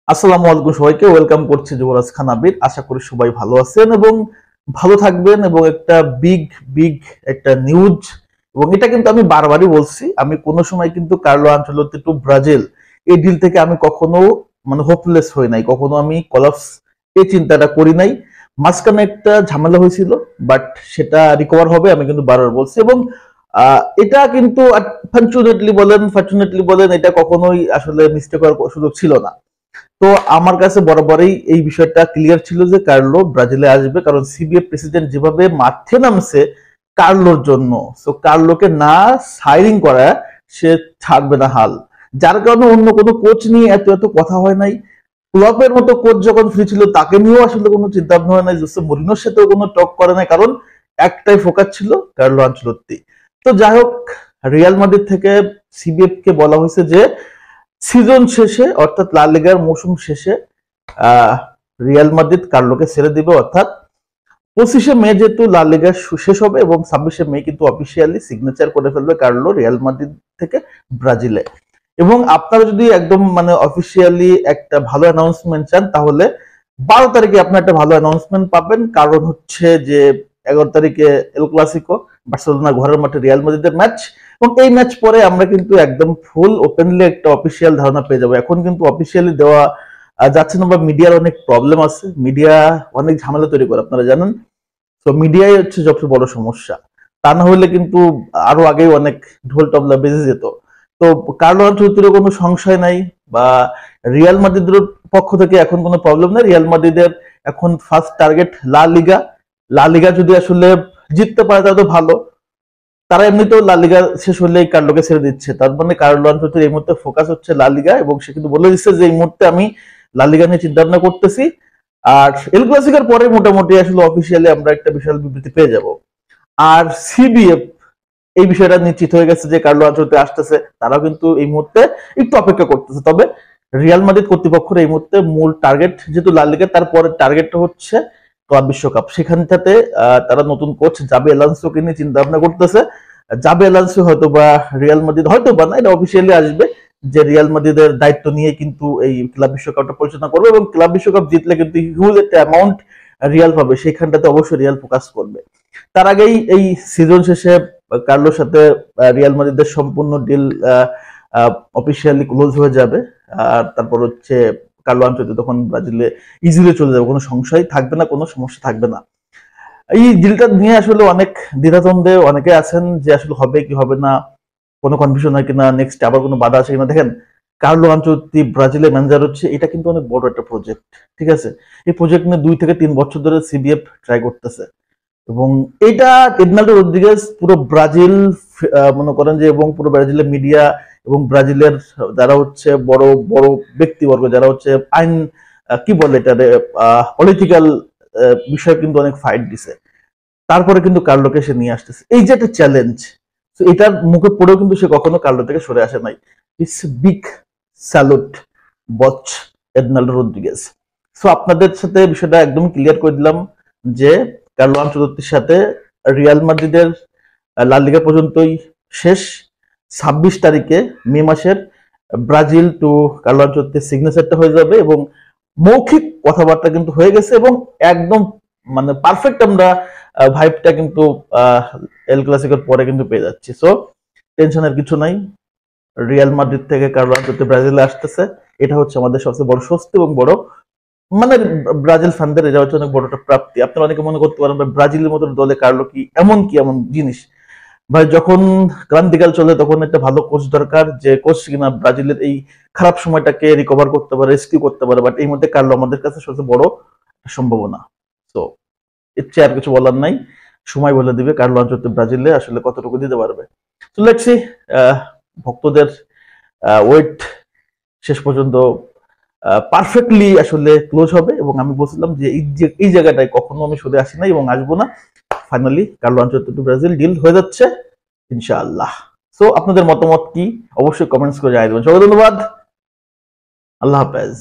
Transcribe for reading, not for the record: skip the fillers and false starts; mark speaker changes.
Speaker 1: আসসালামু আলাইকুম সবাইকে ওয়েলকাম করছি যুবরাজ খান আবির। আশা করি সবাই ভালো আছেন এবং ভালো থাকবেন। এবং একটা বিগ বিগ একটা নিউজ, এবং এটা কিন্তু আমি বারবারই বলছি, আমি কোনো সময় কিন্তু কার্লো আনচেলত্তি টু ব্রাজিল এই ডিল থেকে আমি কখনো হোপলেস হই নাই, কখনো আমি কলাপস এই চিন্তাটা করি নাই। মাঝখানে একটা ঝামেলা হয়েছিল, বাট সেটা রিকভার হবে, আমি কিন্তু বারবার বলছি। এবং এটা কিন্তু ফরচুনেটলি বলেন এটা কখনোই আসলে মিস্টেক হওয়ার সুযোগ ছিল না। তো আমার কাছে বরাবরই এই বিষয়টা ক্লিয়ার ছিল যে কার্লো ব্রাজিলে আসবে, কারণ সিবিএফ প্রেসিডেন্ট যেভাবে মাঠে নামছে কার্লোর জন্য, সো কার্লোকে না সাইরিং করা সে ছাড়বে না হাল। যার কারণে অন্য কোনো কোচ নিয়ে এত এত কথা হয় নাই। ক্লপের মতো কোচ যখন ফ্রি ছিল তাকে নিয়েও আসলে কোনো চিন্তা ভাবনা হয় নাই, জোসে মরিনোর সাথেও কোনো টক করে নাই, কারণ একটাই ফোকাস ছিল কার্লো আনচেলত্তি। তো যাই হোক, রিয়াল মাদ্রিদ থেকে সিবিএফ কে বলা হয়েছে যে সিজন শেষে অর্থাৎ লা লিগার মৌসুম শেষে আহ রিয়াল মাদ্রিদ কার্লোকে ছেড়ে দিবে, অর্থাৎ 25শে মে যেহেতু লা লিগা শেষ হবে এবং 26শে মে কিন্তু অফিসিয়ালি সিগনেচার করে ফেলবে কার্লো রিয়াল মাদ্রিদ থেকে ব্রাজিলে। এবং আপনারা যদি একদম অফিসিয়ালি একটা ভালো অ্যানাউন্সমেন্ট চান, তাহলে 12 তারিখে আপনার একটা ভালো অ্যানাউন্সমেন্ট পাবেন। কারণ হচ্ছে যে 11 তারিখে এল ক্লাসিকো, বার্সেলোনা ঘরের মাঠে রিয়াল মাদ্রিদের ম্যাচ। এবং এই ম্যাচ পরে আমরা কিন্তু একদম ফুল ওপেনলি একটা অফিসিয়াল ধারণা পেয়ে যাবো। এখন কিন্তু অফিসিয়ালি দেওয়া যাচ্ছে না, বা মিডিয়ার অনেক প্রবলেম আছে, মিডিয়া অনেক ঝামেলা তৈরি করে, আপনারা জানেন। তো মিডিয়াই হচ্ছে সবচেয়ে বড় সমস্যা। তা না হলে কিন্তু আরো আগেই অনেক ঢোল তবলা বেজে যেত। তো কার্লো আনচেলত্তির কোনো সংশয় নাই, বা রিয়াল মাদ্রিদের পক্ষ থেকে এখন কোনো প্রবলেম নাই। রিয়াল মাদ্রিদের এখন ফার্স্ট টার্গেট লা লিগা। লা লিগা যদি আসলে জিততে পারে তাহলে তো ভালো। তারা এমনিতেও লা লিগা শেষ হলেই কার্লোকে ছেড়ে দিচ্ছে, তার মানে কার্লো আনচেলত্তির এই মুহূর্তে ফোকাস হচ্ছে লা লিগা। এবং সে কিন্তু বলে দিচ্ছে যে এই মুহূর্তে আমি লা লিগা নিয়ে চিন্তা ভাবনা করতেছি। আর এল ক্লাসিকার পরে মোটামুটি আসলে অফিসিয়ালি আমরা একটা বিশাল বিবৃতি পেয়ে যাব। আর সিবিএফ এই বিষয়টা নিশ্চিত হয়ে গেছে যে কার্লো আনচেলত্তি আসতেছে, তারাও কিন্তু এই মুহূর্তে একটু অপেক্ষা করতেছে। তবে রিয়াল মাদ্রিদ কর্তৃপক্ষের এই মুহূর্তে মূল টার্গেট যেহেতু লা লিগা, তারপরে টার্গেটটা হচ্ছে ক্লাব বিশ্বকাপ। সেখানটাতে তারা নতুন কোচ জাবি আলোনসোকে নিয়ে চিন্তা ভাবনা করতেছে। জাবি আলোনসো হয়তো বা রিয়াল মাদ্রিদ, হয়তো বা না, এটা অফিসিয়ালি আসবে যে রিয়াল মাদ্রিদের দায়িত্ব নিয়ে কিন্তু এই ক্লাব বিশ্বকাপটা পরিচালনা করবে। এবং ক্লাব বিশ্বকাপ জিতলে কিন্তু হিউজ একটা অ্যামাউন্ট রিয়াল পাবে, সেখানটাতে অবশ্যই রিয়াল ফোকাস করবে। তার আগেই এই সিজন শেষে কার্লোর সাথে রিয়াল মাদ্রিদের সম্পূর্ণ ডিল অফিসিয়ালি ক্লোজ হয়ে যাবে। আর তারপর হচ্ছে কার্লো আনচেলত্তি তখন ব্রাজিলে ইজিলি চলে যাবে, কোনো সংশয় থাকবে না, কোনো সমস্যা থাকবে না। এই ডিলটা নিয়ে আসলে অনেক দ্বিধাদ্বন্দ্বে অনেকে আছেন যে আসলে হবে কি হবে না, কোনো কনফিউশন হয় কিনা, নেক্সট আবার কোনো বাধা আছে কিনা। দেখেন, কার্লো আনচেলত্তি ব্রাজিলের ম্যানেজার হচ্ছে, এটা কিন্তু অনেক বড় একটা প্রজেক্ট, ঠিক আছে। এই প্রজেক্ট নিয়ে 2 থেকে 3 বছর ধরে সিবিএফ ট্রাই করতেছে। এবং এটা এডনাল্ডো রদ্রিগেজ পুরো ব্রাজিল মনে করেন যে, এবং পুরো ব্রাজিলের মিডিয়া এবং ব্রাজিলের যারা হচ্ছে বড় বড় ব্যক্তিবর্গ, যারা হচ্ছে আইন কি বলে এটা, পলিটিক্যাল বিষয় কিন্তু অনেক ফাইট দিছে। তারপরে কিন্তু কার্লোকে সে নিয়ে আসতেছে, এই যে একটা চ্যালেঞ্জ। তো এটার মুখে পড়েও কিন্তু সে কখনো কার্লো থেকে সরে আসে নাই। ইটস বিগ স্যালুট বচ এডনাল্ডো রদ্রিগেজ। সো আপনাদের সাথে বিষয়টা একদম ক্লিয়ার করে দিলাম যে কার্লো আনচেলত্তির সাথে রিয়াল মাদ্রিদের লা লিগা পর্যন্তই শেষ। 26 তারিখে মে মাসের ব্রাজিল টু কার্লো আনচেলত্তির সিগনেচারটা হয়ে যাবে, এবং মৌখিক কথাবার্তা কিন্তু হয়ে গেছে, এবং একদম পারফেক্ট আমরা ভাইবটা কিন্তু এল ক্লাসিকোর পরে কিন্তু পেয়ে যাচ্ছি। সো টেনশনের কিছু নাই, রিয়াল মাদ্রিদ থেকে কার্লো আনচেলত্তি ব্রাজিলে আসতেছে। এটা হচ্ছে আমাদের সবচেয়ে বড় স্বস্তি এবং বড় মানে ব্রাজিল ফ্যানদের এটা হচ্ছে অনেক বড় একটা প্রাপ্তি। আপনারা অনেকে মনে করতে পারেন ব্রাজিলের মতো দলে কার্লো কি এমন জিনিস। ভাই, যখন ক্রান্তিকাল চলে তখন একটা ভালো কোচ দরকার, যে কোচ কিনা ব্রাজিলের এই খারাপ সময়টাকে রিকভার করতে পারে, রেস্কিউ করতে পারে। বাট এই মধ্যে কার্লো আমাদের কাছে সবচেয়ে বড় সম্ভাবনা। তো এর চেয়ে আর কিছু বলার নাই, সময় বলে দিবে কার্লো আনচেলত্তি ব্রাজিলে আসলে কতটুকু দিতে পারবে। তো লেটস সি, ভক্তদের ওয়েট শেষ পর্যন্ত পারফেক্টলি আসলে ক্লোজ হবে। এবং আমি বলছিলাম যে এই জায়গাটায় কখনো আমি সরে আসি নাই এবং আসবো না। Finally Carlo Ancelotti to Brazil deal হয়ে যাচ্ছে ইনশাআল্লাহ। সো আপনাদের মতামত কি অবশ্যই কমেন্টস করে জানিয়ে দেবেন। সবাই ধন্যবাদ, আল্লাহ হাফেজ।